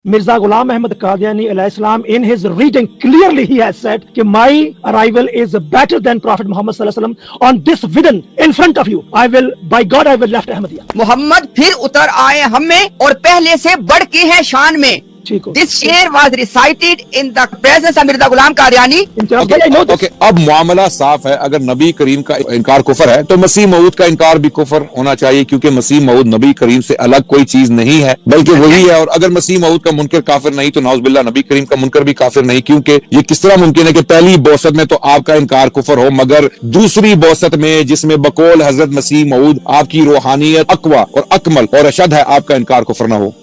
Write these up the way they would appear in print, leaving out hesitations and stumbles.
Mirza Ghulam Ahmad Qadiani Asalam, in his reading, clearly he has said that my arrival is better than Prophet Muhammad sallallahu alaihi wasallam. On this vision in front of you, I will, by God, I will left Ahmadiyya. Mohammad फिर उतर आए हम में और पहले से बढ़ के हैं शान में. This share was recited in the presence of Mirza Ghulam Qadiani. Okay, अब मामला साफ है. अगर नबी करीम का इनकार कुफर है तो मसीह मऊद का इनकार भी कुफर होना चाहिए, क्योंकि मसीह मऊद नबी करीम से अलग कोई चीज नहीं है बल्कि वही है. और अगर मसीह मऊद का मुनकर काफिर नहीं तो नाउज़ुबिल्लाह नबी करीम का मुनकर भी काफिर नहीं, क्योंकि ये किस तरह मुमकिन है कि पहली बौसत में तो आपका इनकार कुफर हो मगर दूसरी बौसत में जिसमें बकौल हजरत मसीह मऊद आपकी रूहानियत अकवा और अकमल और अशद है, आपका इनकार कुफर ना हो.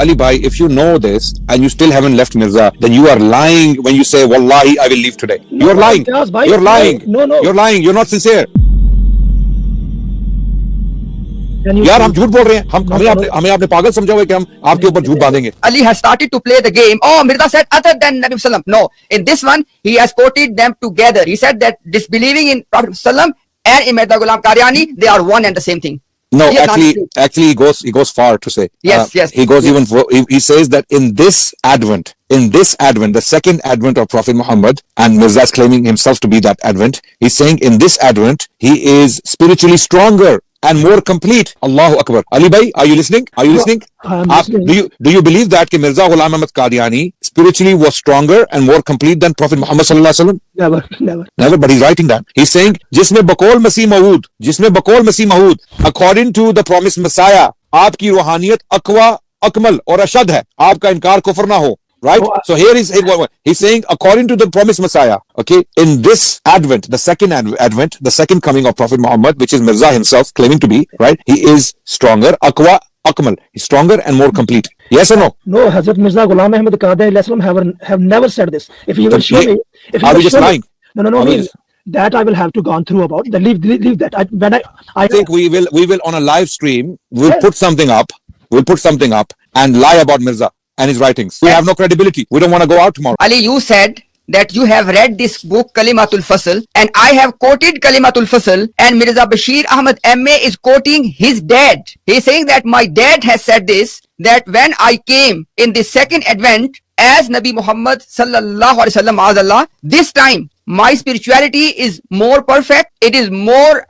Ali bhai, if you know this and you still haven't left Mirza, then you are lying when you say, Wallahi, I will leave today. No, you're lying. You're lying. No. You're lying. You're not sincere. यार हम झूठ बोल रहे हैं. हमें आपने पागल समझा हुआ है कि हम आपके ऊपर झूठ बांधेंगे. Ali has started to play the game. Oh, Mirza said other than Nabi Sallam. No, in this one he has quoted them together. He said that disbelieving in Prophet Sallam and in Mirza Ghulam Qadiani, they are one and the same thing. No, actually, he goes far to say. Yes. He goes even. He says that in this advent, the second advent of Prophet Muhammad, and Mirza is claiming himself to be that advent. He's saying in this advent, he is spiritually stronger and more complete. Allahu Akbar. Ali bhai, are you listening? Are you listening? Do you believe that Mirza Ghulam Ahmad Qadiani spiritually was stronger and more complete than Prophet Muhammad sallallahu alaihi wasallam? Never. But he's writing that. He's saying, जिसमें बकौल मसीह मऊद, according to the promised Messiah, आपकी रूहानियत अकवा, अकमल और अशद है, आपका इनकार कुफर ना हो. Right? So here he's saying, according to the promised Messiah, okay, in this advent, the second advent, the second coming of Prophet Muhammad, which is Mirza himself claiming to be, right? He is stronger, aqwa, akmal. He's stronger and more complete. Yes or no? No, Hazrat Mirza Ghulam Ahmad Qadiani have never said this. If you will show me, are we just lying? No. That I will have to gone through about. Then leave that. I think we will on a live stream. We'll put something up. And lie about Mirza and his writings. We have no credibility. We don't want to go out tomorrow. Ali, you said that you have read this book Kalimatul Fasl, and I have quoted Kalimatul Fasl, and Mirza Bashir Ahmad MA is quoting his dad. He is saying that my dad has said this, that when I came in the second advent as Nabi Muhammad sallallahu alaihi wasallam azallah, this time my spirituality is more perfect, it is more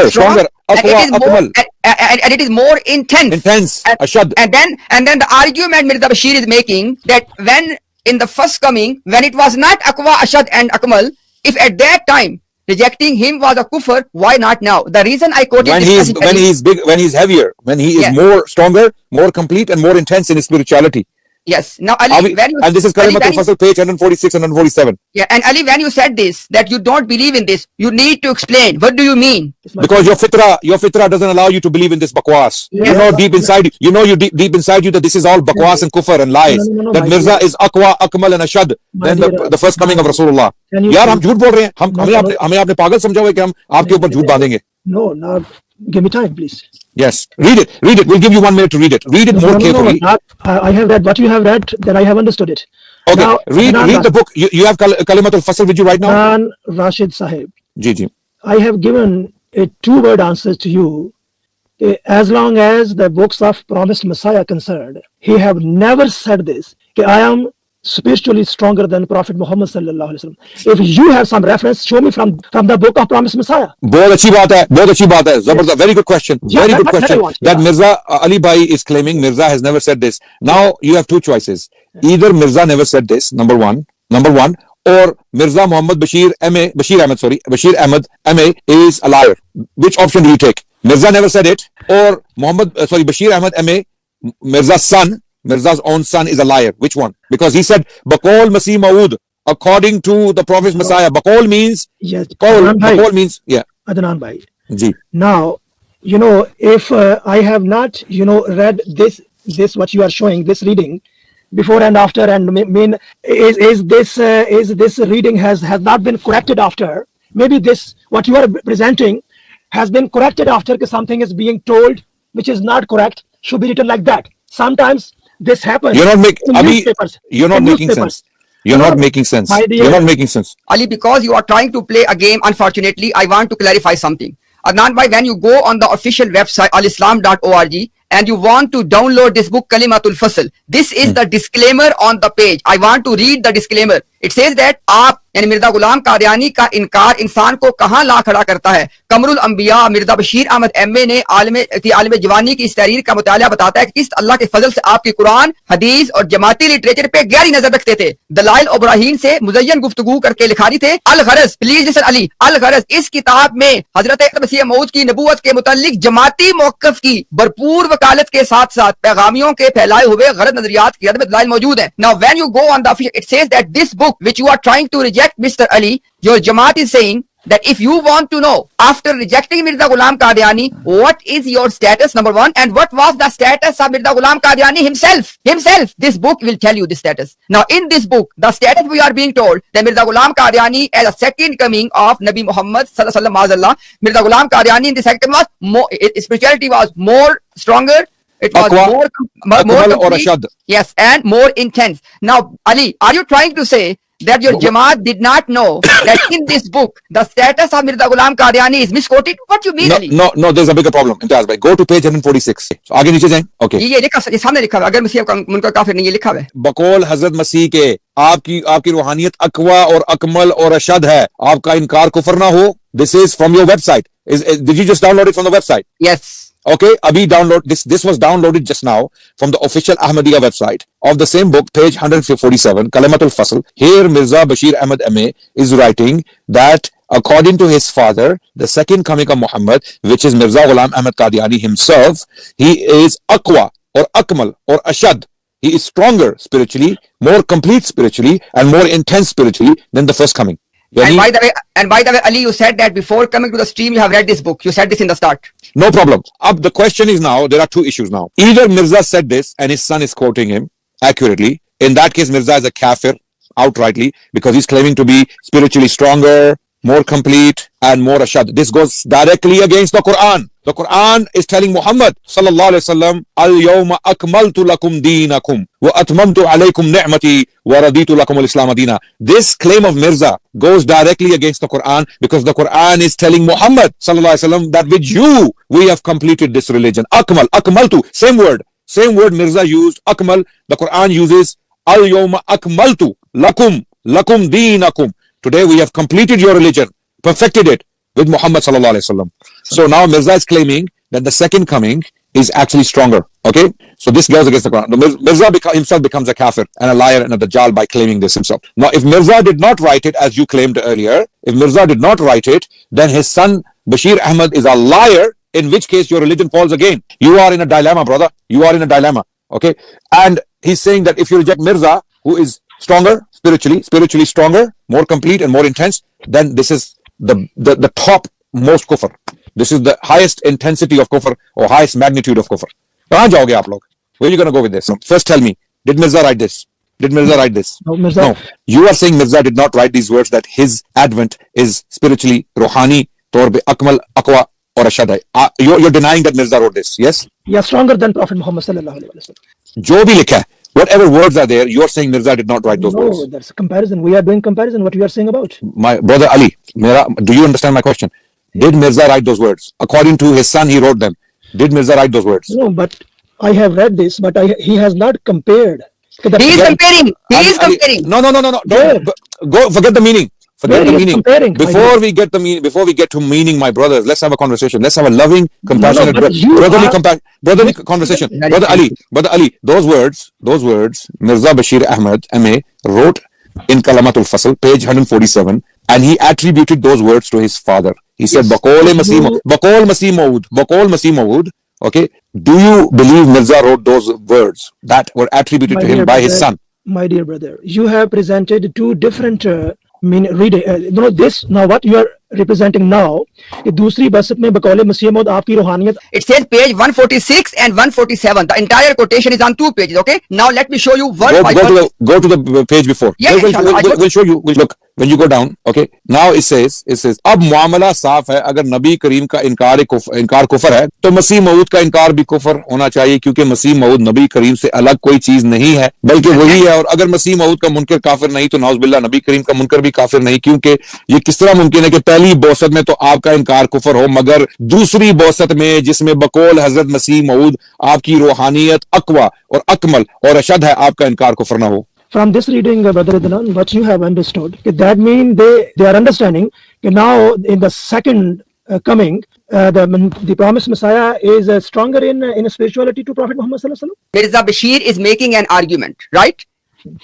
stronger. And it is more intense. Ashad. And then the argument Mirza Bashir is making, that when in the first coming, when it was not Aqwa, Ashad and Akmal, if at that time rejecting him was a kufr, why not now? The reason I quoted when he's big, when he's heavier, when he is more stronger, more complete and more intense in his spirituality. Yes. Now, Ali, and this is Kalimatul Fasl, page 146 and 147. Yeah, and Ali, when you said this, that you don't believe in this, you need to explain. What do you mean? Because your fitra doesn't allow you to believe in this bakwas. Yes. You know deep inside deep inside you that this is all bakwas and kufr and lies. No, that Mirza is aqwa, akmal and ashad than the first coming of Rasulullah. यार हम झूठ बोल रहे हैं. हमें आपने पागल समझा हुआ है कि हम आपके ऊपर झूठ बांधेंगे. No, now give me time, please. Yes, read it. We'll give you 1 minute to read it. Read it more carefully. I have read what you have read, then I have understood it. Okay, now, read the book. You have Kalimatul Fasl with you right now? Rashid Sahib. Ji. I have given a 2-word answer to you. As long as the books of promised Messiah are concerned, he have never said this, I am spiritually stronger than Prophet Muhammad sallallahu alaihi wasallam. If you have some reference, show me from the book of promised Messiah. बहुत अच्छी बात है. Zabardast. Very good question. Very good question. That Mirza Ali Bhai is claiming Mirza has never said this. Now you have two choices. Either Mirza never said this, number one, or Mirza Muhammad Bashir Ahmad MA is a liar. Which option do you take? Mirza never said it, or Bashir Ahmad MA, Mirza's own son is a liar. Which one? Because he said, Baqaul Masih Maud, according to the Prophet's Messiah. Baqaul means, Baqaul means, yeah. Adnan Bhai. Ji. Now, if I have not, read this what you are showing, this reading, before and after, and mean, is this reading has not been corrected after? Maybe this, what you are presenting, has been corrected after, because something is being told, which is not correct, should be written like that. Sometimes, this happens. You're not making sense. You're not making sense. Ali, because you are trying to play a game, unfortunately, I want to clarify something. Adnan bhai, when you go on the official website, alislam.org, and you want to download this book Kalimatul Fasl, this is the disclaimer on the page. I want to read the disclaimer. It says that आप यानी मिर्जा गुलाम कादियानी का इनकार इंसान को कहां ला खड़ा करता है। कमरुल अंबिया मिर्जा बशीर अहमद एमए ने आलिम जवानी की इस तहरीर का मुताला बताता है कि किस अल्लाह के फजल से आपकी कुरान, हदीस और जमाती लिटरेचर पे गहरी नजर रखते थे। दलाइल और बराहीन से मुज़य्यन गुफ्तगू करके लिखारी थे। अल गरज, प्लीज लिसन अली, अल गरज इस किताब में हजरत मसीह मऊद की नबूवत के मुतालिक जमाती मौक़िफ़ की भरपूर वकालत के साथ साथ पैगामियों के फैलाए हुए गलत नजरियात की अदम दलाइल मौजूद है। Now when you go on the official, it says that this book which you are trying to reject, Mr. Ali, your Jamaat is saying that if you want to know after rejecting Mirza Ghulam Qadiani, what is your status, number one, and what was the status of Mirza Ghulam Qadiani himself, this book will tell you the status. Now in this book, the status we are being told that Mirza Ghulam Qadiani as a second coming of Nabi Muhammad sallallahu alaihi wasallam, Mirza Ghulam Qadiani in the second was more, his spirituality was more stronger. It was more complete, yes, and more intense. Now, Ali, are you trying to say that your Jamaat did not know that in this book the status of Mirza Ghulam Qadiani is misquoted? What you mean, no, Ali? No, there's a bigger problem. Imtiaz bhai, go to page 146. So, आगे नीचे जाएं. Okay. ये लिखा, ये सामने लिखा है। अगर मसीह का मुनकर काफिर नहीं, ये लिखा है। बकौल हजरत मसीह के आपकी रूहानियत अकवा और अकमल और अशद है, आपका इनकार कुफर ना हो. This is from your website. Did you just download it from the website? Yes. Okay, Abhi download this. This was downloaded just now from the official Ahmadiyya website of the same book, page 147, Kalimatul Fasl. Here, Mirza Bashir Ahmad M.A. is writing that according to his father, the second coming of Muhammad, which is Mirza Ghulam Ahmad Qadiani himself, he is aqwa or akmal or ashad. He is stronger spiritually, more complete spiritually, and more intense spiritually than the first coming. And by the way, Ali, you said that before coming to the stream, you have read this book. You said this in the start. No problem. The question is now, there are two issues now. Either Mirza said this and his son is quoting him accurately. In that case, Mirza is a kafir outrightly because he's claiming to be spiritually stronger, more complete, and more ashad. This goes directly against the Quran. The Quran is telling Muhammad sallallahu alaihi wasallam, "Al-yawma akmaltu lakum deenakum wa atmamtu alaykum ni'mati wa raditu lakum al-islam deena." This claim of Mirza goes directly against the Quran because the Quran is telling Muhammad sallallahu alaihi wasallam that with you we have completed this religion. Akmal, akmaltu, same word Mirza used. Akmal. The Quran uses al-yawma akmaltu lakum deenakum. Today we have completed your religion, perfected it with Muhammad sallallahu alaihi wasallam. So now Mirza is claiming that the second coming is actually stronger. Okay, so this goes against the Quran. Mirza himself becomes a kafir and a liar and a dajjal by claiming this himself. Now, if Mirza did not write it as you claimed earlier, if Mirza did not write it, then his son Bashir Ahmad is a liar. In which case your religion falls again. You are in a dilemma, brother. You are in a dilemma. Okay, and he's saying that if you reject Mirza, who is stronger spiritually stronger, more complete and more intense, then this is the top most kufr. This is the highest intensity of kufr or highest magnitude of kufr. Kahan jaoge aap log? Where are you going to go with this? First tell me, did Mirza write this? No, Mirza. No. You are saying Mirza did not write these words, that his advent is spiritually rohani, torbe akmal, aqwa or ashad hai. You're denying that Mirza wrote this, yes? Yeah, stronger than Prophet Muhammad sallallahu alaihi wasallam. Jo bhi likha hai, whatever words are there, you're saying Mirza did not write those words. No, that's a comparison. We are doing comparison, what you are saying about. My brother Ali, do you understand my question? Did Mirza write those words? According to his son, he wrote them. Did Mirza write those words? No, but I have read this, but he has not compared. He is comparing. No. Don't go. Forget the meaning. Forget the meaning. Before we get to meaning, my brothers, let's have a conversation. Let's have a loving, compassionate, brotherly conversation. Brother Ali, those words, Mirza Bashir Ahmad M.A. wrote in Kalimatul Fasl, page 147, and he attributed those words to his father. He said, Baqol Masih Maud. Okay, do you believe Mirza wrote those words that were attributed to him by his son? My dear brother, you have presented two different reading. This now what you are representing now. दूसरी बसत में बकौले मसीह मौद आपकी रूहानियत. It says page 146 and 147. The entire quotation is on 2 pages. Okay. Now let me show you word by word. Go to the page before. Yeah, we'll show you. Look, when you go down, okay, now it says अब मामला साफ है, अगर नबी करीम का इनकार कुफर है तो मसीह मऊद का इनकार भी कुफर होना चाहिए, क्योंकि मसीह मऊद नबी करीम से अलग कोई चीज नहीं है बल्कि वही है। और अगर मसीह मऊद का मुनकर काफिर नहीं तो नाउज़ुबिल्लाह नबी करीम का मुनकर भी काफिर नहीं, क्योंकि ये किस तरह मुमकिन है कि पहली बौसत में तो आपका इनकार कुफर हो, मगर दूसरी बौसत में जिसमें बकौल हजरत मसीह मऊद आपकी रूहानियत अकवा और अकमल और अशद है, आपका इनकार कुफर ना हो। From this reading, Brother Adnan, what you have understood, that means they are understanding that now in the second coming, the promised Messiah is stronger in spirituality to Prophet Muhammad sallallahu alaihi wasallam. Mirza Bashir is making an argument, right?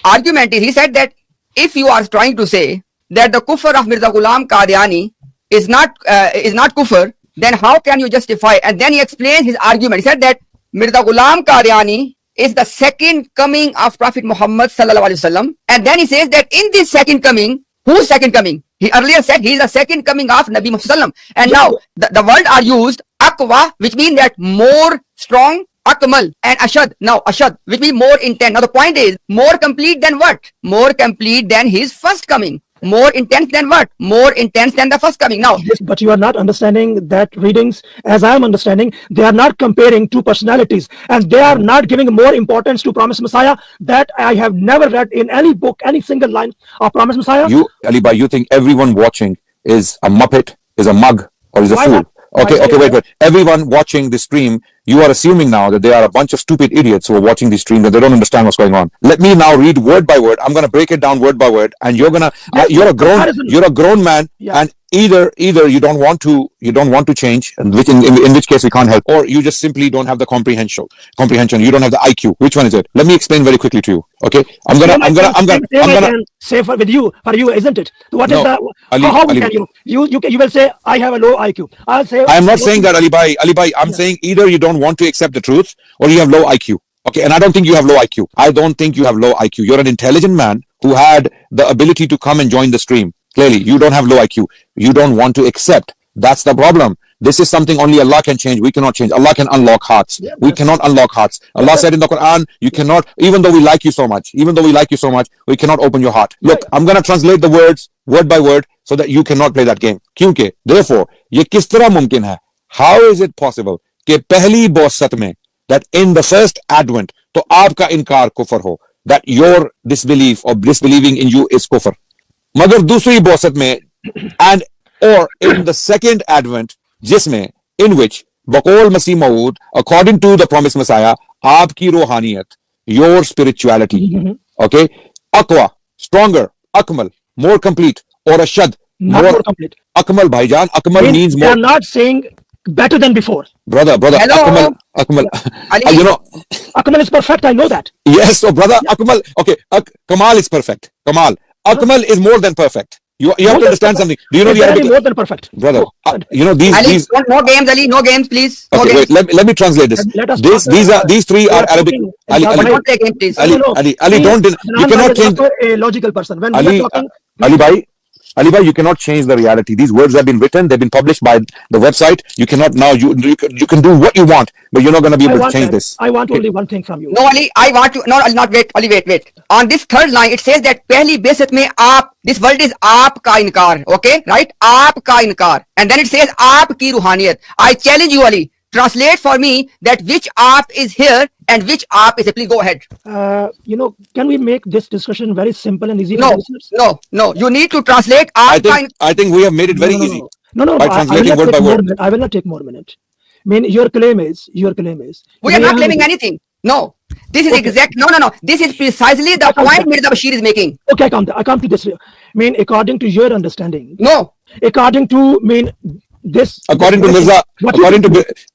Argument is, he said that if you are trying to say that the kufr of Mirza Ghulam Qadiani is not kufr, then how can you justify? And then he explained his argument. He said that Mirza Ghulam Qadiani is the second coming of Prophet Muhammad sallallahu alaihi wasallam, and then he says that in this second coming, whose second coming? He earlier said he is the second coming of Nabi Muhammad sallam, and now the word are used aqwa, which means that more strong, akmal, and ashad. Now ashad, which means more intense. Now the point is more complete than what? More complete than his first coming. More intense than what? More intense than the first coming. Now, Yes, but you are not understanding that readings, as I am understanding, they are not comparing two personalities, and they are not giving more importance to Promised Messiah. That I have never read in any book, any single line of Promised Messiah. You, Ali Bhai, you think everyone watching is a muppet, is a mug, or is a Why fool? not? Okay, Why okay, say wait. Everyone watching the stream, you are assuming now that they are a bunch of stupid idiots who are watching the stream, that they don't understand what's going on. Let me now read word by word. I'm going to break it down word by word, and you're gonna, you're a grown man, Yeah. and either you don't want to change, in which case we can't help, or you just simply don't have the comprehension. You don't have the IQ. Which one is it? Let me explain very quickly to you. Okay, I'm gonna say for you, isn't it? What No, is the Ali, how Ali. can you will say I have a low IQ. I'll say I am not saying that, Ali Bhai. I'm saying either you don't want to accept the truth or you have low IQ. Okay, and I don't think you have low IQ. I don't think you have low IQ. You're an intelligent man who had the ability to come and join the stream. Clearly, you don't have low IQ. You don't want to accept. That's the problem. This is something only Allah can change. We cannot change. Allah can unlock hearts. Yeah, We cannot unlock hearts. Allah said in the Quran, you cannot, even though we like you so much, we cannot open your heart. Look, I'm going to translate the words word by word so that you cannot play that game. Kyunke, therefore, ye kis tarah mumkin hai? How is it possible कि पहली बौसत में, that in the first advent, तो आपका इनकार कुफर हो, that your disbelief or disbelieving in you is कुफर, मगर दूसरी बौसत में, and or in the second advent, जिसमें, in which बकौल मसीह मऊद, according to the promised Messiah, आपकी रूहानियत, your spirituality, okay, अकवा, stronger, akmal, more complete, or ashad, not more complete. Akmal bhaijan, akmal means They more. are not saying better than before. Brother, Hello? Akmal, Ali. you know, Akmal is perfect. I know that. yes, so brother, Akmal, okay, Kamal is perfect. Akmal is more than perfect. You have to understand something. Do you know Is the there any Arabic? more than perfect? Brother, No. you know these. Ali, no games, Ali, no games, please. No Okay, games. wait. Let me translate this. Let us talk, These three we are are Arabic. talking Ali, about Ali, Don't play games, please. Ali, Ali, don't. You Adnan cannot is change. also a logical person. When we Ali, are talking, Ali bhai, you cannot change the reality. These words have been written. They've been published by the website. You cannot now. You can do what you want, but you're not going to be able to change this. I want only one thing from you. No, Ali, I want to. No, Ali, not wait. Ali, wait. On this third line, it says that पहली बेसत में आप. This word is आपका इनकार. Okay, right? आपका इनकार. And then it says आपकी रूहानियत. I challenge you, Ali. Translate for me that which aap is here and which aap is here. Please go ahead. Can we make this discussion very simple and easy for No, the listeners? no. You need to translate aap. I think we have made it very easy. No. By I will translating not word take by more word. minute. I will not take more minute. I mean, your claim is. We are not Ahmadi- claiming anything. No. This is Okay. exact. No. This is precisely the point Mirza Bashir is making. Okay, I come to this. I mean, according to your understanding. No. According to this. According to Mirza,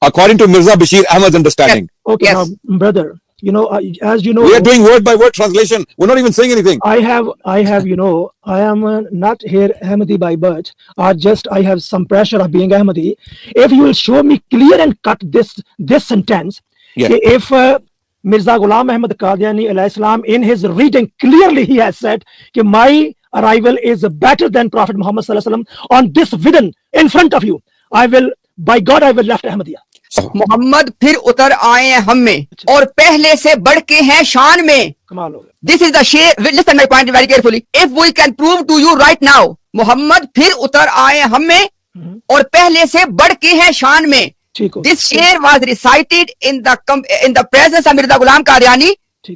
according to Mirza Bashir Ahmad's understanding. Okay, Yes. now, brother. As you know, We are doing word by word translation. We're not even saying anything. I have, I am not here Ahmadi by birth, or just I have some pressure of being Ahmadi. If you will show me clear and cut this sentence, Yeah. if Mirza Ghulam Ahmad Qadiani alayhi salam, in his reading, clearly he has said that my arrival is better than Prophet Muhammad sallallahu alaihi wasallam on this vision in front of you. By God, I will left Ahmadiyya. Mohammad फिर उतर आए हैं हम में और पहले से बढ़ के हैं शान में. कमाल हो गया. This is the share. Listen my point very carefully. If we can prove to you right now, Mohammad फिर उतर आए हम में और पहले से बढ़ के हैं शान में. ठीक हो. This share was recited in the presence of Mirza Ghulam Qadiani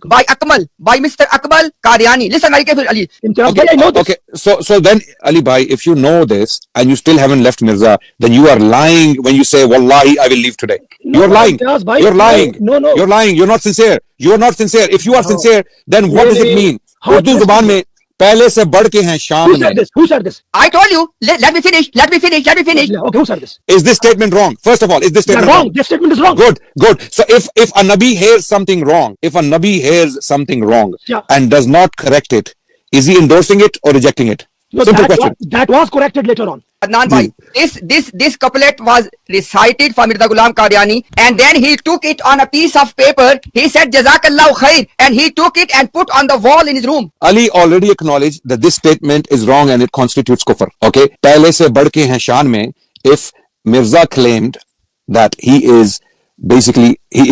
by Mr. Akmal Qadiani. Listen very carefully, Ali. Imtiaz bhai, I know this. Okay, so then Ali bhai, if you know this and you still haven't left Mirza, then you are lying when you say wallahi I will leave today. No, You're lying. Imtiaz bhai, You're lying. no. You're lying. You're not sincere. You are not sincere. If you are sincere, then what does it Really? mean? How Urdu does zuban it में पहले से बढ़ के हैं शान Who में. said this? Who said this? I told you. Let me finish. Yeah, okay, who said this? Is this statement wrong? First of all, is this They're statement wrong. This statement is wrong. Good. So if a Nabi hears something wrong, Yeah. and does not correct it, is he endorsing it or rejecting it? No, Simple that question. that was corrected later on. Adnan bhai, this couplet was recited for Mirza Ghulam Qadiani, and then he took it on a piece of paper. He said Jazakallahu khair, and he took it and put on the wall in his room. Ali already acknowledged that this statement is wrong and it constitutes kufr. Okay, पहले से बढ़ के हैं शान में. If Mirza claimed that he is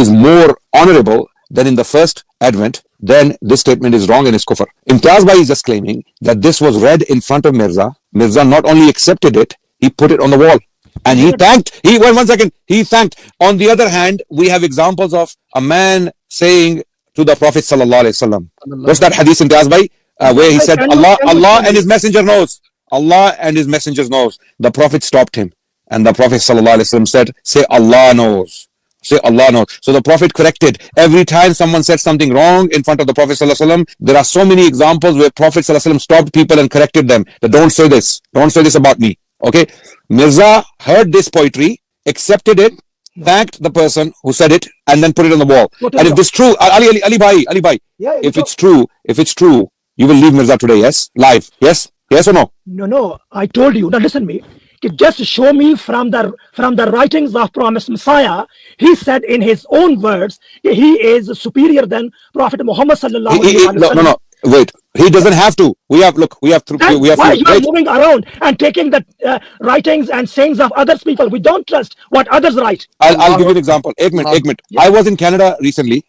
more honorable than in the first advent, then this statement is wrong and is kufr. Imtiaz bhai is just claiming that this was read in front of Mirza. Mirza not only accepted it, he put it on the wall. And he thanked. One second. He thanked. On the other hand, we have examples of a man saying to the Prophet sallallahu alaihi wasallam. What's that hadith in Imtiaz bhai? Where he said, Allah and his messenger knows. Allah and his messengers knows. The Prophet stopped him. And the Prophet sallallahu alaihi wasallam said, say Allah knows. Say Allah knows. So the Prophet corrected. Every time someone said something wrong in front of the Prophet sallallahu alaihi wasallam, there are so many examples where Prophet sallallahu alaihi wasallam stopped people and corrected them. That don't say this. Don't say this about me. Okay. Mirza heard this poetry, accepted it, thanked the person who said it, and then put it on the wall. And if this true, Ali bhai, Yeah, if it's true, you will leave Mirza today, yes? Live, yes? Yes or no? No. I told you. Now listen me. Just show me from the writings of promised Messiah. He said in his own words, he is superior than Prophet Muhammad sallallahu alaihi wasallam. No. Wait. He doesn't have to. We have. Why you are moving around and taking the writings and sayings of others people? We don't trust what others write. I'll give you an example. Ek minute. Yeah. I was in Canada recently,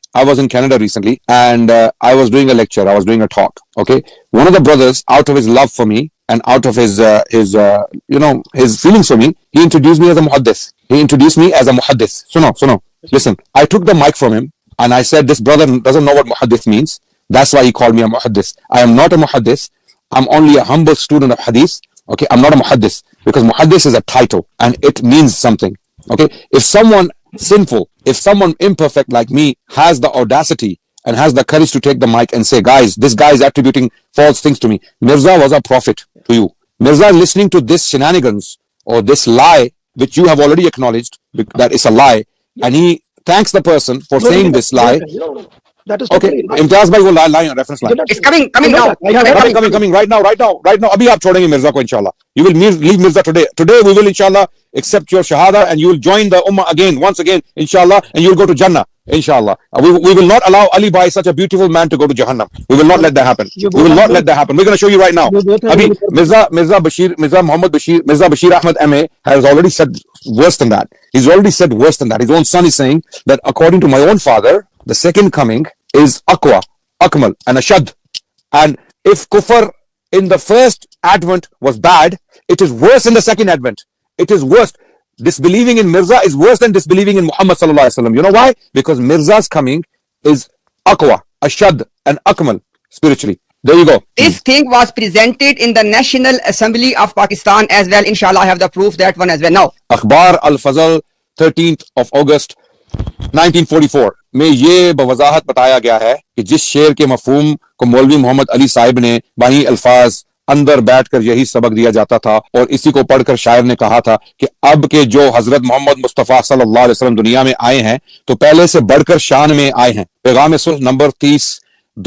and I was doing a lecture. I was doing a talk. Okay. One of the brothers, out of his love for me and out of his feelings for me, he introduced me as a muhaddis. Suno. Listen, I took the mic from him and I said, this brother doesn't know what muhaddis means. That's why he called me a muhaddis. I am not a muhaddis. I'm only a humble student of hadith. Okay, I'm not a muhaddis because muhaddis is a title and it means something. Okay, if someone sinful, if someone imperfect like me has the audacity and has the courage to take the mic and say, guys, this guy is attributing false things to me. Mirza was a prophet to you. Mirza is listening to this shenanigans or this lie, which you have already acknowledged that it's a lie, and he thanks the person for saying this lie. That is Okay, Imtiaz bhai will lie on reference line. It's coming now. Coming right now. Abhi aap छोड़ेंगे Mirza को inshallah. You will leave Mirza today. Today we will inshallah accept your shahada and you will join the ummah once again inshallah, and you will go to Jannah inshallah. We will not allow Ali bhai, such a beautiful man, to go to Jahannam. We will not let that happen. We're going to show you right now. Abhi Mirza Muhammad Bashir, Mirza Bashir Ahmad MA has already said worse than that. He's already said worse than that. His own son is saying that according to my own father, the second coming is Aqwa, Akmal, and Ashad. And if kufr in the first advent was bad, it is worse in the second advent. It is worse. Disbelieving in Mirza is worse than disbelieving in Muhammad sallallahu alaihi wasallam. You know why? Because Mirza's coming is Aqwa, Ashad, and Akmal spiritually. There you go. This thing was presented in the National Assembly of Pakistan as well. Inshallah, I have the proof, that one as well. Now, Akhbar al-Fazl, 13th of August 1944 में ये बवजाहत बताया गया है कि जिस शेर के मफहूम को मौलवी मोहम्मद अली साहिब ने बाही अल्फाज अंदर बैठकर यही सबक दिया जाता था और इसी को पढ़कर शायर ने कहा था कि अब के जो हजरत मोहम्मद मुस्तफ़ा सल्लल्लाहु अलैहि वसल्लम दुनिया में आए हैं तो पहले से बढ़कर शान में आए हैं। पैगाम सुल्ह नंबर 30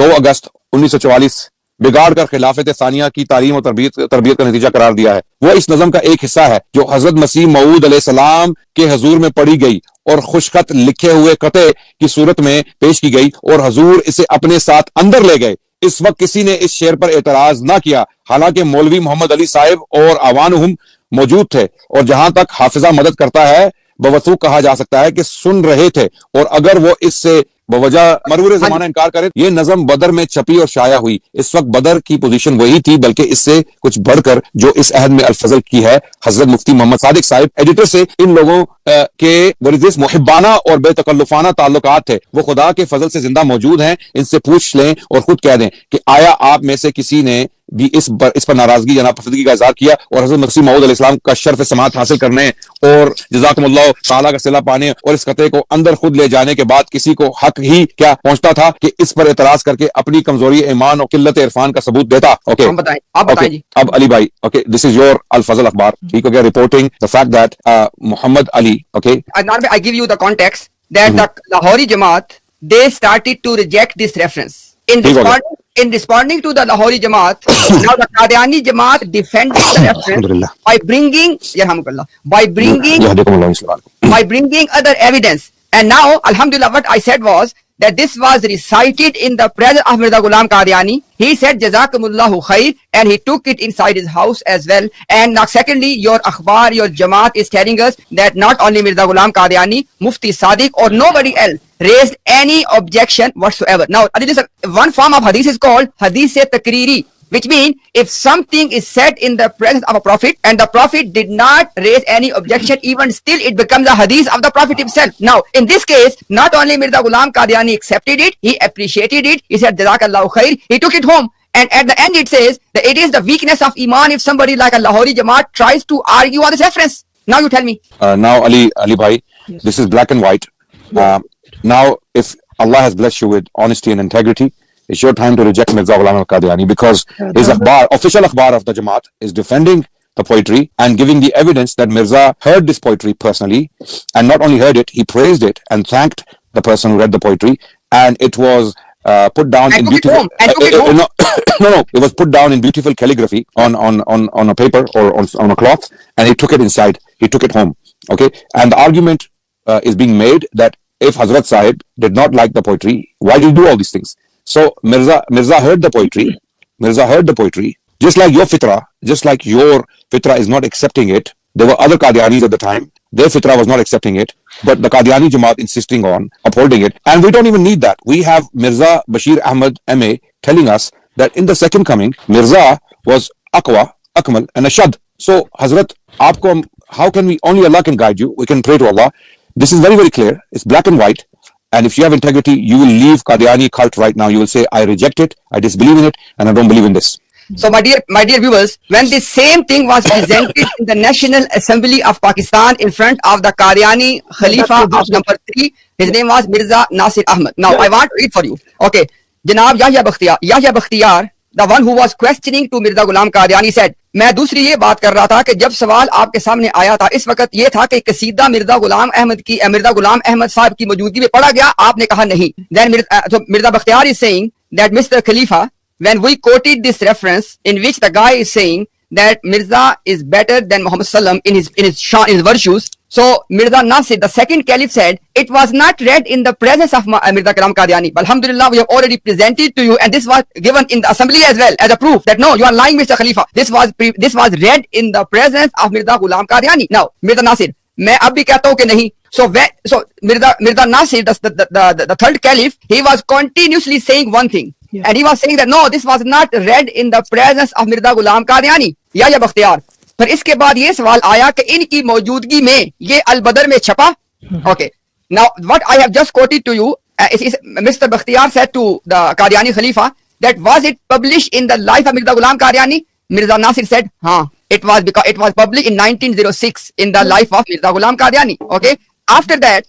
2 अगस्त 1944 बिगाड़ कर खिलाफत सानिया की तालीम और तरबियत का नतीजा करार दिया है। वो इस नज़म का एक हिस्सा है जो हजरत मसीह मऊद अलैहिस्सलाम के हजूर में पढ़ी गई और खुशखत लिखे हुए कते की सूरत में पेश की गई और हजूर इसे अपने साथ अंदर ले गए। इस वक्त किसी ने इस शेर पर एतराज ना किया, हालांकि मौलवी मोहम्मद अली साहिब और आवानुहुम मौजूद थे और जहां तक हाफिजा मदद करता है बवसूख कहा जा सकता है कि सुन रहे थे, और अगर वो इससे बवजह मरवूर जमाना इनकार करे। ये नज़म बदर में छपी और शाया हुई। इस वक्त बदर की पोजीशन वही थी, बल्कि इससे कुछ बढ़कर जो इस अहद में अल-फजल की है। हजरत मुफ्ती मोहम्मद सादिक साहिब एडिटर से इन लोगों के मुहिब्बाना और बेतकल्लुफाना ताल्लुकात थे, वो खुदा के फजल से जिंदा मौजूद हैं। इनसे पूछ लें और खुद कह दें कि आया आप में से किसी ने भी इस पर नाराजगी या नापसंदगी का इजहार किया और हजरत मसीह मऊद अलैहिस्सलाम का शर्फ समात हासिल करने और जज़ाकुमुल्लाह ताला का सिला पाने और इस कते को अंदर खुद ले जाने के बाद किसी को हक ही क्या पहुंचता था कि इस पर एतराज करके अपनी कमजोरी ईमान और किल्लत इरफान का सबूत देता। ओके, आप बताइए। अब अली भाई, okay, this is your Al Fazl अखबार, ठीक हो गया, reporting the fact that Mohammad Ali, okay, I give you the context that the Lahori Jamaat, they started to reject this reference. In responding to the Lahori Jamaat, now the Qadiani Jamaat defended the reference by bringing other evidence. And now, alhamdulillah, what I said was that this was recited in the presence of Mirza Ghulam Qadiani. He said Jazakumullahu khair, and he took it inside his house as well. And now secondly, your akhbar, your Jamaat is telling us that not only Mirza Ghulam Qadiani, Mufti Sadiq or nobody else raised any objection whatsoever. Now, one form of hadith is called hadith takriri, which means if something is said in the presence of a prophet and the prophet did not raise any objection, even still it becomes a hadith of the prophet himself. Now, in this case, not only Mirza Ghulam Qadiani accepted it, he appreciated it, he said Jazakallahu khair, he took it home. And at the end it says that it is the weakness of Iman if somebody like a Lahori Jamaat tries to argue on this reference. Now you tell me. Now Ali Bhai, yes, this is black and white. Now, if Allah has blessed you with honesty and integrity, it's your time to reject Mirza Ghulam al-Qadiani, because his official akhbar of the Jamaat is defending the poetry and giving the evidence that Mirza heard this poetry personally, and not only heard it, he praised it and thanked the person who read the poetry, and it was put down in beautiful. It was put down in beautiful calligraphy on a paper or on a cloth, and he took it inside. He took it home. Okay, and the argument is being made that if Hazrat Sahib did not like the poetry, why did he do all these things? So Mirza heard the poetry. Mirza heard the poetry. Just like your fitra is not accepting it. There were other Qadianis at the time. Their fitra was not accepting it. But the Qadiani Jamaat insisting on upholding it. And we don't even need that. We have Mirza Bashir Ahmad MA telling us that in the second coming, Mirza was Aqwa, Akmal and Ashad. So Hazrat, how can we, only Allah can guide you. We can pray to Allah. This is very, very clear. It's black and white. And if you have integrity, you will leave Qadiani cult right now. You will say, I reject it, I disbelieve in it, and I don't believe in this. So my dear viewers, when this same thing was presented in the National Assembly of Pakistan in front of the Qadiani Khalifa of number 3, his name was Mirza Nasir Ahmad. Now I want to read for you. Okay. Janab Yahya Bakhtiyar, the one who was questioning to Mirza Ghulam Qadiani, said, मैं दूसरी ये बात कर रहा था कि जब सवाल आपके सामने आया था इस वक्त ये था कि कसीदा मिर्जा गुलाम अहमद साहब की मौजूदगी में पढ़ा गया, आपने कहा नहीं. Then Mirza Bakhtiyar is saying that Mr. Khalifa, when we quoted this reference in which the guy is saying that Mirza is better than Muhammad Sallam in his virtues, so Mirza Nasir, the second caliph, said it was not read in the presence of Mirza Ghulam Qadiani. But alhamdulillah, we have already presented to you, and this was given in the assembly as well as a proof that no, you are lying, Mr. Khalifa. This was read in the presence of Mirza Ghulam Qadiani. Now, Mirza Nasir, मैं अब भी कहता हूँ कि नहीं. So Mirza Nasir, the third caliph, he was continuously saying one thing. Yeah. And he was saying that no, this was not read in the presence of Mirza Ghulam Qadiani. Yahya Bakhtiyar. फिर इसके बाद ये सवाल आया कि इनकी मौजूदगी में ये अल-बदर में छपा. Okay. Now what I have just quoted to you, Mr. Bakhtiyar said to the Qadiani Khalifa that was it published in the life of Mirza Ghulam Qadiani? Mirza Nasir said, it was, because it was published in 1906 in the life of Mirza Ghulam Qadiani. Okay. After that,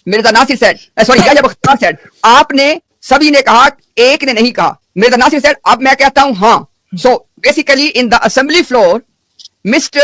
Mirza Nasir said, Yahya Bakhtiyar said, आपने सभी ने कहा, एक ने नहीं कहा. Mirza Nasir said, अब मैं कहता हूं हाँ. So basically in the assembly floor, Mr.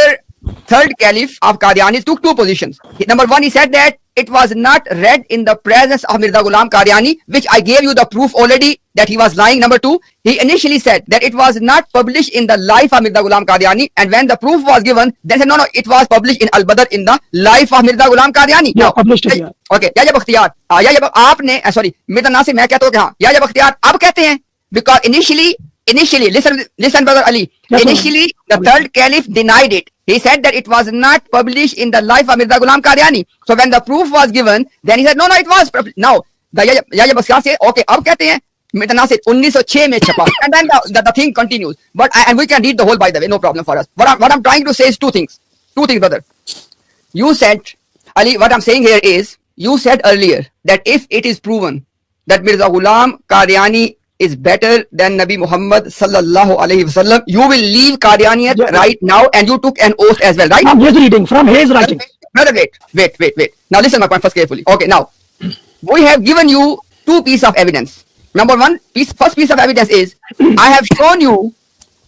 Third Caliph of Qadiani took two positions. Number one, he said that it was not read in the presence of Mirza Ghulam Qadiani, which I gave you the proof already that he was lying. Number two, he initially said that it was not published in the life of Mirza Ghulam Qadiani, and when the proof was given, they said no, it was published in Al-Badr in the life of Mirza Ghulam Qadiani. Yeah, published it, yeah. Okay, Yahya Bakhtiyar, आपने Mirza Nasir, मैं कहता हूँ कि हाँ, Yahya Bakhtiyar अब कहते हैं, because initially, listen, brother Ali. Yes, initially, the third caliph denied it. He said that it was not published in the life of Mirza Ghulam Qadiani. So when the proof was given, then he said, no, it was. Now, ये बस से okay अब कहते हैं मितना से 1906 में छपा and then the thing continues but and we can read the whole by the way, no problem for us. What I'm trying to say is two things brother. You said, Ali, what I'm saying here is, you said earlier that if it is proven that Mirza Ghulam Qadiani is better than Nabi Muhammad sallallahu alaihi wasallam, you will leave Qadianiyat right now, and you took an oath as well, right? From his reading, from his writing. Brother, wait. Now listen my point first carefully. Okay, now, we have given you two pieces of evidence. Number one, first piece of evidence is, I have shown you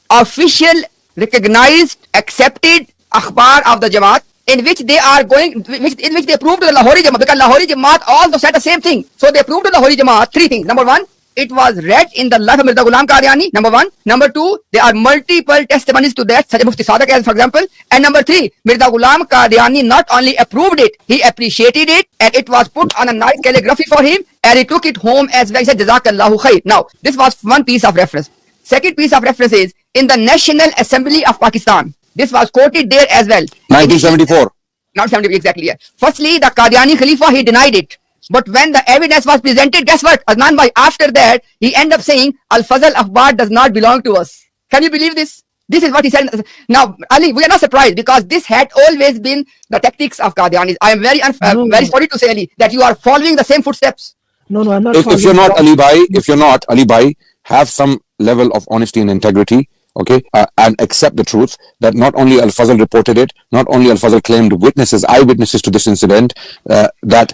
official, recognized, accepted akhbar of the Jamaat, in which they are going, in which they proved to the Lahori Jamaat, because Lahori Jamaat also said the same thing. So they proved to the Lahori Jamaat three things. Number one, it was read in the life of Mirza Ghulam Qadiani. Number one. Number two, there are multiple testimonies to that, such as Mufti Sadiq as for example. And number three, Mirza Ghulam Qadiani not only approved it, he appreciated it, and it was put on a nice calligraphy for him, and he took it home as well. He said, Jazakallahu khair. Now, this was one piece of reference. Second piece of reference is in the National Assembly of Pakistan. This was quoted there as well. 1974. Not 70 exactly, yeah. Firstly, the Qadiani Khalifa, he denied it. But when the evidence was presented, guess what? Adnan bhai, after that, he ended up saying, Al-Fazl Akhbar does not belong to us. Can you believe this? This is what he said. Now, Ali, we are not surprised because this had always been the tactics of Qadianis. I am very sorry to say, Ali, that you are following the same footsteps. No, I'm not. If you're not Ali Bhai, have some level of honesty and integrity. Okay, and accept the truth that not only Al-Fazl reported it, not only Al-Fazl claimed eyewitnesses to this incident, that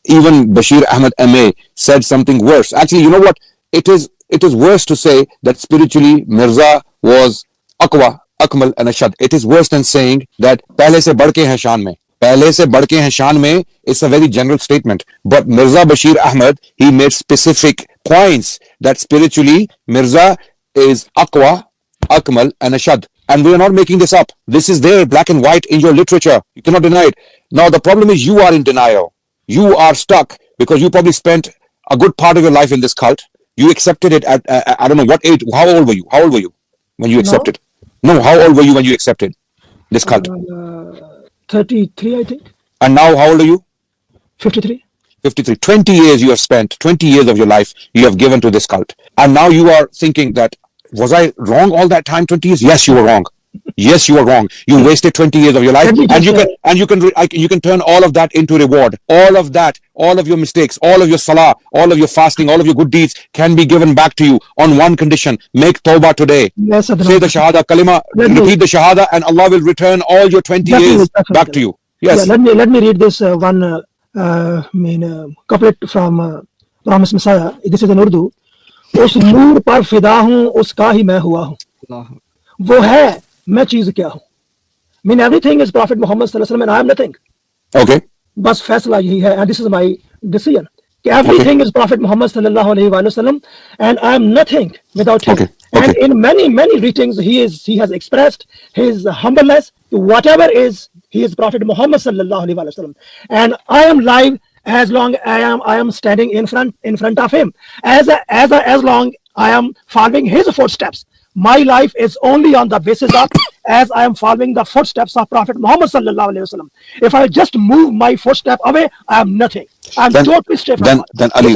even Bashir Ahmad M.A. said something worse. Actually, you know what? It is worse to say that spiritually Mirza was Aqwa, Akmal and Ashad. It is worse than saying that Pehle se badke hain shaan mein. Pehle se badke hain shaan mein is a very general statement. But Mirza Bashir Ahmad, he made specific points that spiritually Mirza is Aqwa, Akmal and Ashad. And we are not making this up. This is there, black and white in your literature. You cannot deny it. Now, the problem is you are in denial. You are stuck because you probably spent a good part of your life in this cult. You accepted it at, I don't know what age. How old were you? How old were you when you accepted? No, how old were you when you accepted this cult? 33, I think. And now, how old are you? 53. 53. 20 years you have spent, 20 years of your life you have given to this cult. And now you are thinking that, was I wrong all that time, 20 years? Yes, you were wrong. Yes, you were wrong. You wasted 20 years of your life, and you can turn all of that into reward. All of that, all of your mistakes, all of your salah, all of your fasting, all of your good deeds can be given back to you on one condition: make tawbah today. Yes, say the shahada kalima, repeat the shahada, and Allah will return all your 20 years back to you. Yes. Yeah, let me read this one couplet from Promised Messiah. This is in Urdu. उस नूर पर फिदा हूँ उसका ही मैं हुआ हूँ वो है मैं चीज क्या हूँ mean everything is Prophet Muhammad sallallahu alaihi wasallam and I am nothing. Okay. बस फैसला यही है and this is my decision. Everything is Prophet Muhammad sallallahu alaihi wasallam and I am nothing without him. Okay. And in many readings he has expressed his humbleness to whatever is he is Prophet Muhammad sallallahu alaihi wasallam and I am live as long I am standing in front of him as long I am following his footsteps. My life is only on the basis of as I am following the footsteps of Prophet Muhammad sallallahu alaihi wasallam. If I just move my footstep away, I am nothing. I'm totally straight from God. Then Ali,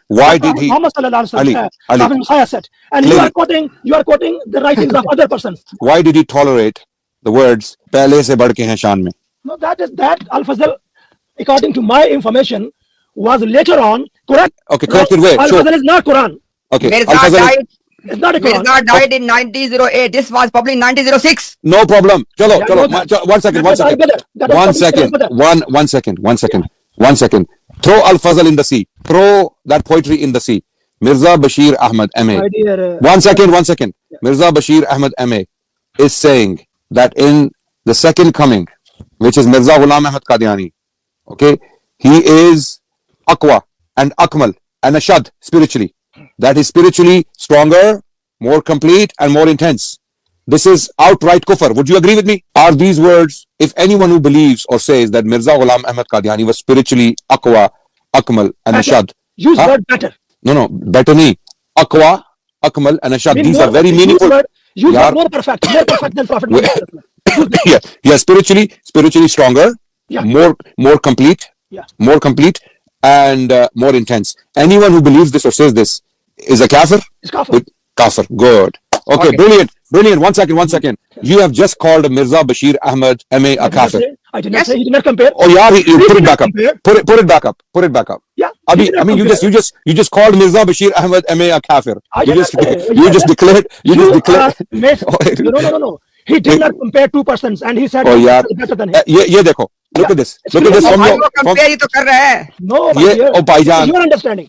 why did he? Muhammad sallallahu alaihi wasallam, Ali, Prophet Messiah said, and you are quoting the writings of other persons. Why did he tolerate the words "Pehle se badke hain shaan mein"? No, that Al-Fazl, according to my information, was later on correct. Okay, corrected way. Al-Fazl is not Quran. Okay, Mirza died. It's not a Quran. Mirza died in 1908. This was probably in 1906. No problem. Chalo. One second. Throw Al-Fazl in the sea. Throw that poetry in the sea. Mirza Bashir Ahmad M.A. One second. Mirza Bashir Ahmad M.A. is saying that in the second coming, which is Mirza Ghulam Ahmad Qadiani, okay, he is Aqwa and Akmal and Ashad spiritually. That is spiritually stronger, more complete and more intense. This is outright kufr. Would you agree with me? Are these words, if anyone who believes or says that Mirza Ghulam Ahmad Qadiani was spiritually Aqwa, Akmal and Ashad. Use word better. No, better nahi. Aqwa, Akmal and Ashad. These are very meaningful. Use word more perfect than Prophet Muhammad. Yeah, spiritually stronger, more complete, more complete and more intense. Anyone who believes this or says this is a kafir? It's kafir. Kafir. Good. Okay, brilliant. Brilliant. 1 second, 1 second. You have just called Mirza Bashir Ahmad MA a kafir. I did not say, he did not compare. Oh yeah, you put it back up. Compare. Put it back up. Put it back up. Yeah. I mean, you just called Mirza Bashir Ahmad MA a kafir. You just declared. No. He did not compare two persons, and he said better than him. ये देखो. Look at this. Look at this from your. compare ही तो कर रहा है. No, Oh भाईजान. your understanding.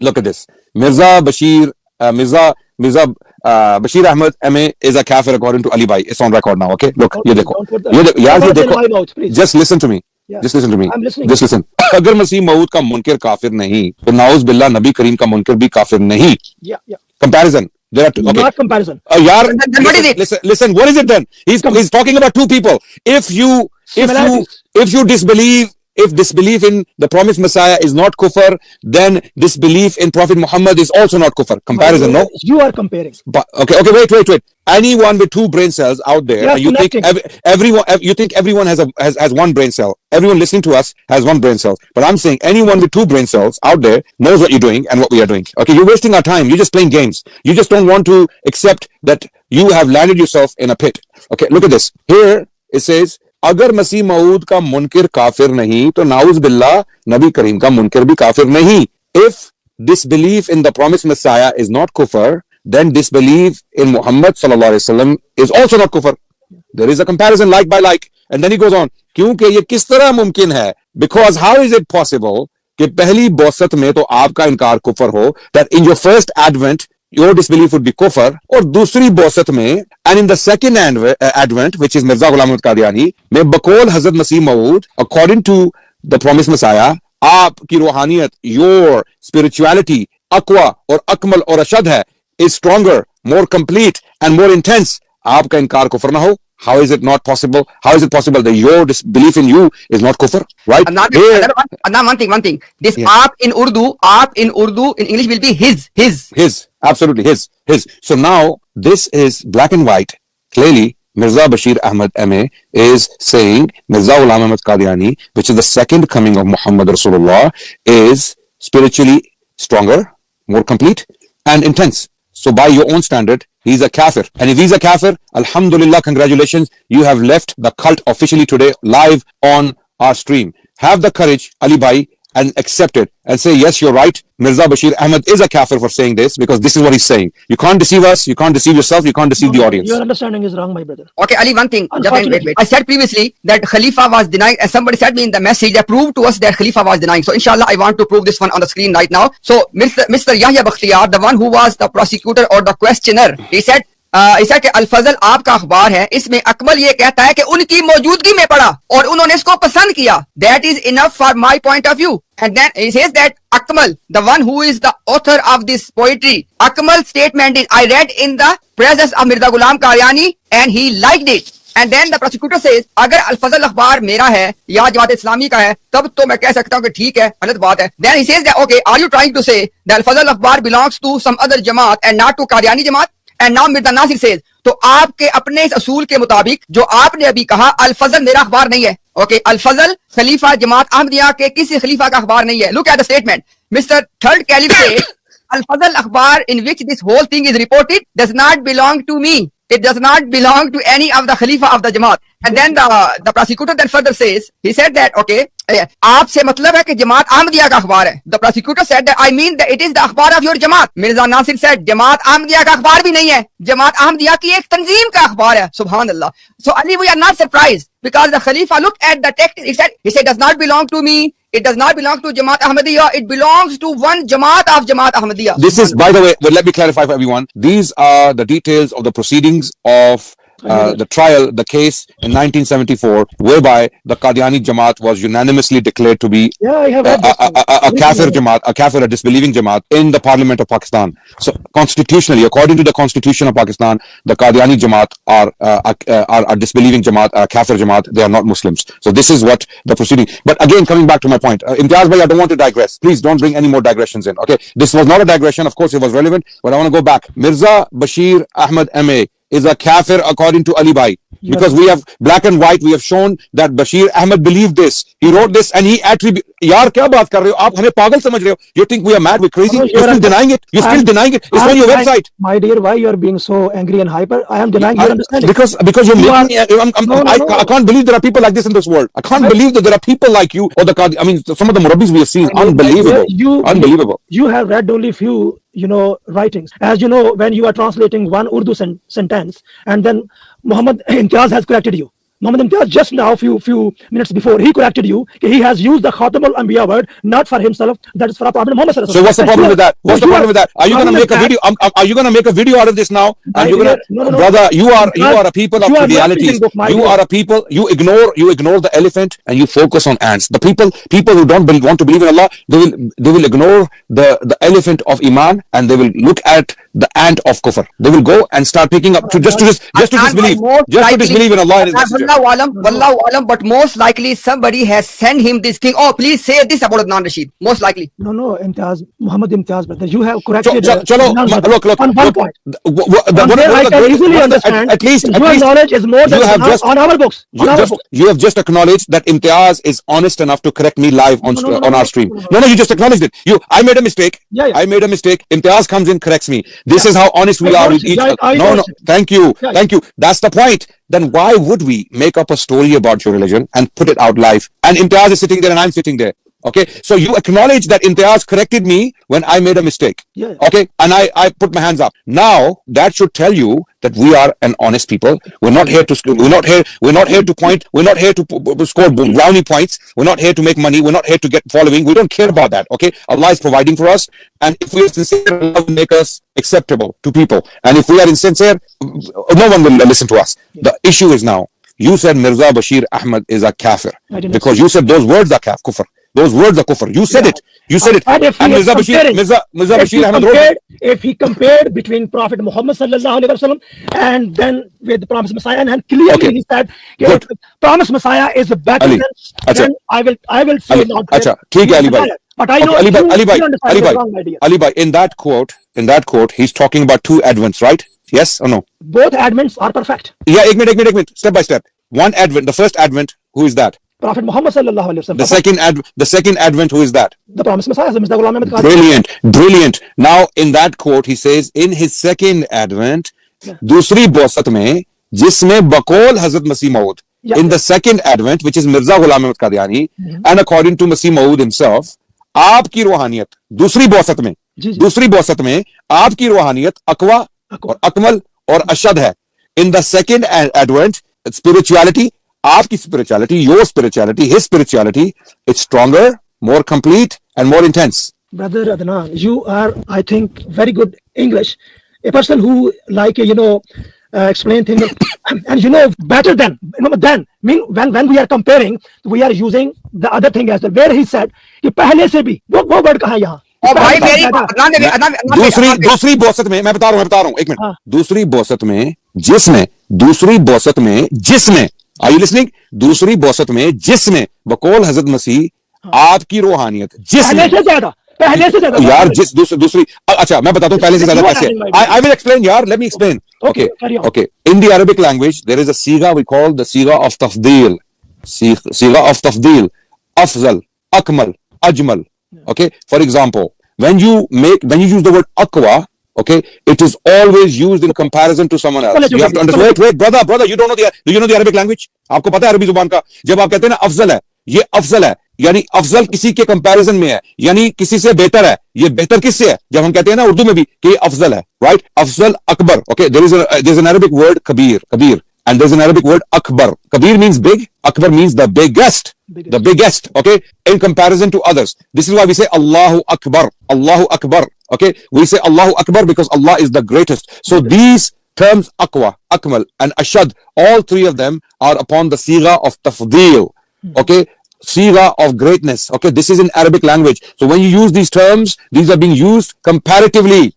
Look at this. Mirza Bashir Ahmad MA is a kafir according to Ali Bhai. It's on record now. Okay. Look. ये देखो. ये देखो. Just listen to me. Just listen to me. I'm listening. Just listen. अगर मसीह मऊद का मुनकर काफिर नहीं, तो नाउज बिल्ला नबी करीम का मुनकर भी काफिर नहीं. Yeah. Comparison. There are two. Okay. Not comparison. Yaar, Then what is it? Listen. What is it then? He's talking about two people. If you disbelieve. If disbelief in the promised Messiah is not kufr, then disbelief in Prophet Muhammad is also not kufr. Comparison, no? You are comparing. But, okay, wait. Anyone with two brain cells out there, you think everyone has one brain cell. Everyone listening to us has one brain cell. But I'm saying anyone with two brain cells out there knows what you're doing and what we are doing. Okay, you're wasting our time. You're just playing games. You just don't want to accept that you have landed yourself in a pit. Okay, look at this. Here it says, अगर मसीह मऊद का मुनकिर काफिर नहीं तो now's बिल्ला नबी करीम का मुनकिर भी काफिर नहीं. If disbelief in the promised Messiah is not kufr, then disbelief in Muhammad sallallahu alaihi wasallam is also not kufr. There is a comparison like by like. And then he goes on, क्योंकि ये किस तरह मुमकिन है? Because how is it possible कि पहली बौसत में तो आपका इनकार कुफर हो, that in your first advent your disbelief would be kufr, और दूसरी बौसत में, and in the second advent, which is Mirza Ghulam Qadiani, में बकौल हजरत मसीह मऊद, according to the promised Messiah, आपकी रूहानियत, your spirituality, aqwa और akmal और ashad है, is stronger, more complete and more intense. आपका इनकार कुफर ना हो. How is it not possible? How is it possible that your disbelief in you is not kufr? Right? One thing. This aap in Urdu in English will be his. Absolutely his. So now this is black and white. Clearly, Mirza Bashir Ahmad MA is saying Mirza Ghulam Ahmad Qadiani, which is the second coming of Muhammad Rasulullah, is spiritually stronger, more complete and intense. So by your own standard, he's a kafir. And if he's a kafir, alhamdulillah, congratulations, you have left the cult officially today live on our stream. Have the courage, Ali Bhai, and accept it and say, yes, you're right. Mirza Bashir Ahmad is a kafir for saying this, because this is what he's saying. You can't deceive us, you can't deceive yourself, you can't deceive the audience. Your understanding is wrong, my brother. Okay, Ali, one thing. Wait. I said previously that Khalifa was denying, and somebody said me in the message that proved to us that Khalifa was denying. So inshallah, I want to prove this one on the screen right now. So Mr. Yahya Bakhtiyar, the one who was the prosecutor or the questioner, he said कि अल-फजल आपका अखबार है, इसमें अकमल ये कहता है कि उनकी मौजूदगी में पढ़ा और उन्होंने इसको पसंद किया. That is enough for my point of view. And then he says that Akmal, the one who is the author of this poetry, Akmal's statement is, I read in the presence of Mirza Ghulam Qadiani and he liked it. And then the prosecutor says, अगर अल-फजल अखबार मेरा है या जमात इस्लामी का है, तब तो मैं कह सकता हूँ कि ठीक है, गलत बात है. Then he says that, okay, are you trying to say that अल-फजल अखबार belongs to some other jamaat and not to Qadiani jamaat? And now Mirza Nasir says, तो आपके अपने इस असूल के मुताबिक जो आपने अभी कहा, अल-फजल मेरा अखबार नहीं है. Okay, अल-फजल खलीफा जमात अहमदिया के किसी खलीफा का अखबार नहीं है. Look at the statement. Mr. Third Caliph says, अल-फजल अखबार in which this whole thing is reported does not belong to me. It does not belong to any of the Khalifa of the Jamaat. And then the prosecutor then further says, he said that, okay, आपसे मतलब है कि जमात अहमदिया का अखबार है. The prosecutor said that, I mean that it is the अखबार of your Jamaat. Mirza Nasir said, जमात अहमदिया का अखबार भी नहीं है, जमात अहमदिया की एक तंजीम का अखबार है. Subhan Allah. So Ali, we are not surprised, because the Khalifa looked at the text. He said, does not belong to me. It does not belong to Jamaat Ahmadiyya. It belongs to one Jamaat of Jamaat Ahmadiyya. This is, by the way, well, let me clarify for everyone. These are the details of the proceedings of the trial, the case in 1974, whereby the Qadiani Jamaat was unanimously declared to be a kafir Jamaat, a kafir, a disbelieving Jamaat in the Parliament of Pakistan. So constitutionally, according to the Constitution of Pakistan, the Qadiani Jamaat are a disbelieving Jamaat, a kafir Jamaat. They are not Muslims. So this is what the proceeding. But again, coming back to my point, Imtiaz bhai, I don't want to digress. Please don't bring any more digressions in. Okay, this was not a digression. Of course, it was relevant, but I want to go back. Mirza Bashir Ahmad MA is a kafir according to Ali Bhai. because we have black and white, we have shown that Bashir Ahmed believed this. He wrote this and he attributed. यार क्या बात कर रहे हो आप? हमें पागल समझ रहे हो? You think we are mad? We're crazy? You're still denying it? You're still denying it? It's on your website. My dear, why you are being so angry and hyper? I am denying your understanding. Because you're making me. I can't believe there are people like this in this world. I can't believe that there are people like you or the Qadi. I mean, some of the Murabbis we have seen, unbelievable. Unbelievable. You have read only few, writings. As you know, when you are translating one Urdu sentence, and then Muhammad Imtiaz has corrected you. Muhammad Imtiaz just now, few minutes before, he corrected you. He has used the Khatam al-Anbiya word not for himself, that is for our Prophet Muhammad. So what's the problem with that? What's the problem with that? Are you going to make a video? Are you going to make a video out of this now? And you're going to, no. brother, you are a people of trivialities. You are a people. You ignore the elephant and you focus on ants. The people who don't want to believe in Allah, they will ignore the elephant of iman and they will look at the ant of kufr. They will go and start picking up just to disbelieve in Allah and His Messenger. Wallahu alam, but most likely somebody has sent him this thing. Oh, please say this about Adnan Rashid. Most likely. No, Imtiaz, Muhammad Imtiaz, brother. You have corrected look, on one point. I can easily understand. At least your knowledge is more than on our books. You have just acknowledged that Imtiaz is honest enough to correct me live on our stream. No, you just acknowledged it. I made a mistake. Yeah. I made a mistake. Imtiaz comes in, corrects me. This is how honest we are with each other. No. Thank you. That's the point. Then why would we make up a story about your religion and put it out live? And Imtiaz is sitting there and I'm sitting there. Okay, so you acknowledge that Imtiaz corrected me when I made a mistake. Yeah. Okay, and I put my hands up. Now that should tell you that we are an honest people. We're not here to point. We're not here to score brownie points. We're not here to make money. We're not here to get following. We don't care about that. Okay, Allah is providing for us, and if we are sincere, Allah will make us acceptable to people. And if we are insincere, no one will listen to us. The issue is now. You said Mirza Bashir Ahmed is a kafir because you said those words are kufr. Those words are kufr. You said it. And Mirza Bashir Ahmed wrote it. If he compared between Prophet Muhammad sallallahu alaihi wasallam and then with the promised Messiah, and clearly he said, promised Messiah is better than I will say not. But I know Ali Bhai, in that quote, he's talking about two advents, right? Yes or no? Both advents are perfect. Yeah, एक minute, step by step. One advent, the first advent, who is that? Prophet Muhammad sallallahu alaihi wasallam. The second advent, who is that? The promised Messiah, Mirza Ghulam Qadiani. Brilliant. Now, in that quote, he says, in his second advent, दूसरी बौसत में, जिसमें बकौल Hazrat Masih Maud. In the second advent, which is Mirza Ghulam Qadiani, and according to Masih Maud himself, आपकी रूहानियत, दूसरी बौसत में, आपकी रूहानियत अकवा और अकमल और अशद है. In the second advent, spirituality, आपकी spirituality, your spirituality, his spirituality, it's stronger, more complete, and more intense. Brother Adnan, you are, I think, very good English. A person who explain things and better than. When we are comparing, we are using the other thing as well. Where he said कि पहले से भी वो word कहाँ है यहाँ? दूसरी बौसत में मैं बता रहा हूँ एक मिनट. दूसरी बौसत में जिसमें are you listening? दूसरी बौसत में जिसमें बकौल हजरत मसीह आपकी रूहानियत पहले से ज्यादा यार दूसरी अच्छा मैं बताता हूँ पहले से ज्यादा कैसे. I will explain यार, let me explain. Okay. In the Arabic language there is a siga we call the siga of tafdeel. Afzal, akmal, ajmal. Okay, for example, when you use the word aqwa, okay, it is always used in comparison to someone else. You have to understand. Wait, brother, you don't know do you know the Arabic language? आपको पता है अरबी जुबान का? जब आप कहते हैं ना अफजल है, ये अफजल है, यानी अफजल किसी के कंपैरिजन में है, यानी किसी से बेहतर है. ये बेहतर किससे है? जब हम कहते हैं ना उर्दू में भी कि ये अफजल है, right? Afzal Akbar. Okay, there's an Arabic word kabir, and there's an Arabic word akbar. Kabir means big, akbar means the biggest. Okay, in comparison to others. This is why we say Allahu Akbar. Okay, we say Allahu Akbar because Allah is the greatest. So these terms aqwa, akmal, and ashad, all three of them are upon the siga of tafdeel. Okay, siga of greatness. Okay, this is in Arabic language. So when you use these terms, these are being used comparatively,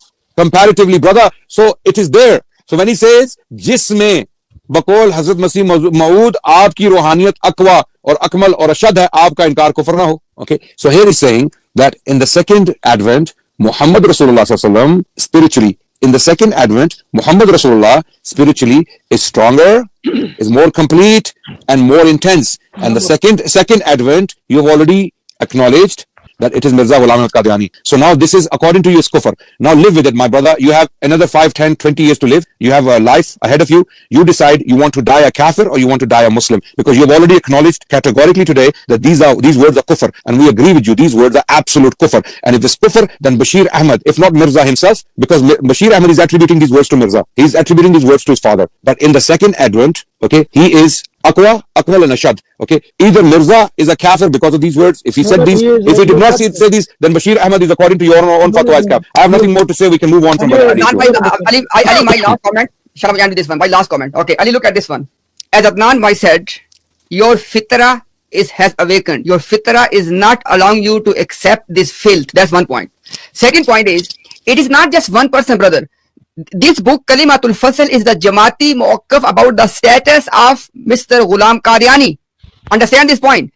brother. So it is there. So when he says जिसमें बकौल हजरत मसीह मऊद आपकी रूहानियत अकवा और अकमल और अशद है, आपका इनकार कुफर ना हो. Okay, so here he's saying that in the second advent, Muhammad Rasulullah sallallahu alaihi wasallam spiritually in the second advent, Muhammad Rasulullah spiritually is stronger, is more complete and more intense. And the second advent, you have already acknowledged that it is Mirza Ghulam Qadiani. So now this is according to you is kufr. Now live with it, my brother. You have another 5, 10, 20 years to live. You have a life ahead of you. You decide you want to die a kafir or you want to die a Muslim, because you have already acknowledged categorically today that these words are kufr, and we agree with you. These words are absolute kufr. And if it's kufr, then Bashir Ahmad, if not Mirza himself, because Bashir Ahmad is attributing these words to Mirza. He's attributing these words to his father. But in the second advent, okay, he is Aqwa, Aqwal and Ashad. Okay, either Mirza is a kafir because of these words. If he said these, if he did not say these, then Bashir Ahmad is according to your own fatwa is kafir. I have nothing more to say. We can move on from Ali, my last comment. Shall I end with this one? My last comment. Okay, Ali, look at this one. As Adnan Bhai said, your fitra has awakened. Your fitra is not allowing you to accept this filth. That's one point. Second point is, it is not just one person, brother. This book, Kalimatul Fasl, is the Jamaati Muwaqqaf about the status of Mr. Ghulam Qadiani. Understand this point.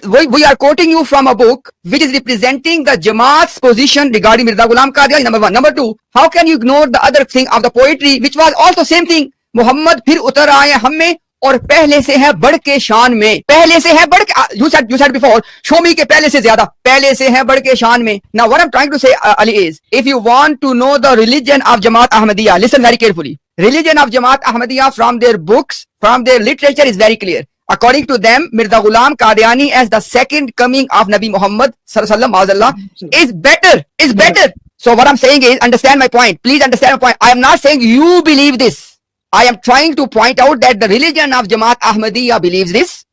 We are quoting you from a book which is representing the Jamaat's position regarding Mirza Ghulam Qadiani, number one. Number two, how can you ignore the other thing of the poetry, which was also same thing? Muhammad फिर उतर आए हम में और पहले से है बढ़ के शान में. पहले से है बढ़ के, you said before, show me के पहले से ज्यादा, पहले से है बढ़ के शान में. Now what I'm trying to say, Ali, is if you want to know the religion of Jamaat Ahmadiyya, listen very carefully. Religion of Jamaat Ahmadiyya from their books, from their literature is very clear. According to them, Mirza Ghulam Qadiani as the second coming of Nabi Muhammad sallallahu alaihi wasallam is better. So what I'm saying is, understand my point. Please understand my point. I am not saying you believe this. I am trying to point out that the religion of Jamaat Ahmadiyya believes this.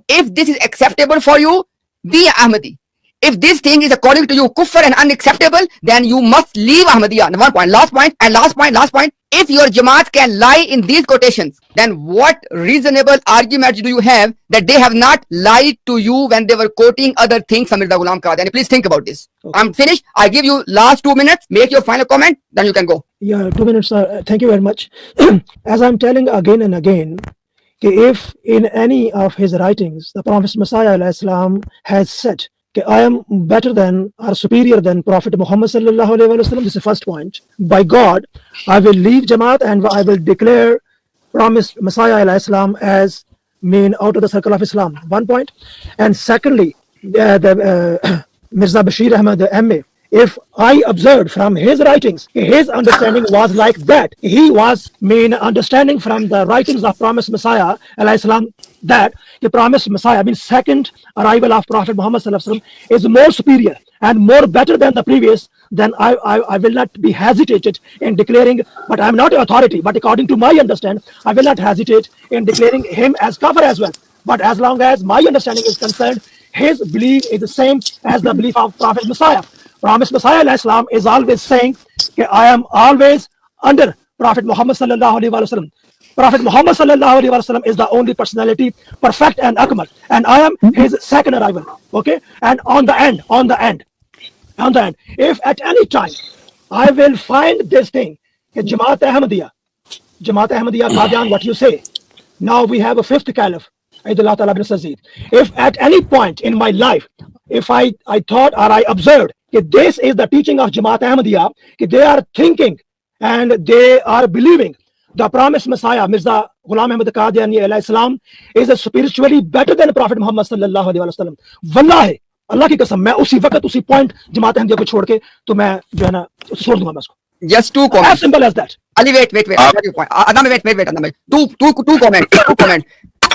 If this is acceptable for you, be Ahmadi. If this thing is according to you kufr and unacceptable, then you must leave Ahmadiyya. One point, last point. If your Jamaat can lie in these quotations, then what reasonable arguments do you have that they have not lied to you when they were quoting other things from Mirza Ghulam Qadiani? Please think about this. Okay. I'm finished. I give you last 2 minutes. Make your final comment, then you can go. Yeah, 2 minutes. Thank you very much. As I'm telling again and again, if in any of his writings, the Prophet Messiah Islam has said, I am better than or superior than Prophet Muhammad sallallahu alaihi wasallam. This is the first point. By God, I will leave Jamaat and I will declare promised Messiah Islam as out of the circle of Islam. One point. And secondly, Mirza Bashir Ahmad MA, if I observed from his writings, his understanding was like that. He was understanding from the writings of promised Messiah Islam that the promised Messiah, second arrival of Prophet Muhammad is more superior and more better than the previous. Then I will not be hesitated in declaring, but I am not an authority, but according to my understanding, I will not hesitate in declaring him as kafir as well. But as long as my understanding is concerned, his belief is the same as the belief of Prophet Messiah. Promised Messiah Islam is always saying, I am always under Prophet Muhammad sallallahu alaihi wasallam. Prophet Muhammad sallallahu alaihi wasallam is the only personality, perfect and akmal, and I am his second arrival. Okay, and on the end, if at any time I will find this thing, Jamaat Ahmadiyya, Qadian, what you say. Now we have a fifth caliph, Aidullah Ta'ala bin Sazid. If at any point in my life, if I thought or I observed that this is the teaching of Jamaat Ahmadiyya, that they are thinking and they are believing the promised Messiah, Mirza Ghulam Ahmad Qadiani alayhi salam, is spiritually better than Prophet Muhammad sallallahu alaihi wasallam. Wallahi, Allah की कसम, मैं उसी वक्त उसी point जमात अहमदिया को छोड़ के तो मैं जो है ना छोड़ दूंगा मैं उसको. Just 2 comments. As simple as that. Ali, wait. Adnan, wait. Two comments.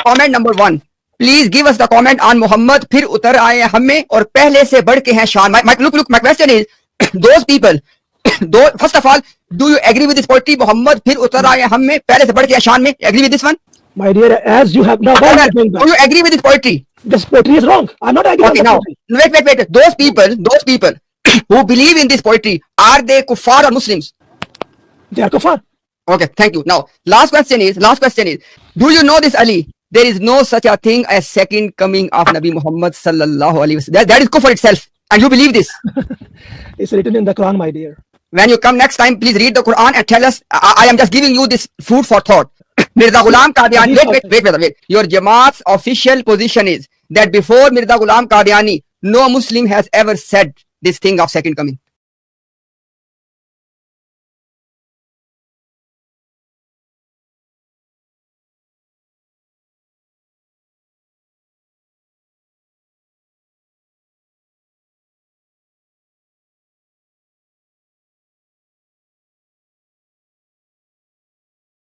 Comment number 1. Please give us the comment on Muhammad फिर उतर आए हम में और पहले से बढ़ के हैं शान. Look, my question is, those people, first of all, do you agree with this poetry? Muhammad फिर उतर आए हम में पहले से बढ़ के हैं शान में. Agree with this one? My dear, as you have now, do you agree with this poetry? This poetry is wrong. I'm not agreeing. Okay, now wait. Those people who believe in this poetry, are they kuffar or Muslims? They are kuffar. Okay, thank you. Now, last question is, do you know this, Ali? There is no such a thing as second coming of Nabi Muhammad sallallahu alaihi wasallam. That is kufr itself, and you believe this? It's written in the Quran, my dear. When you come next time, please read the Quran and tell us. I am just giving you this food for thought. Mirza Ghulam Qadiani. Wait. Your Jamaat's official position is that before Mirza Ghulam Qadiani, no Muslim has ever said this thing of second coming.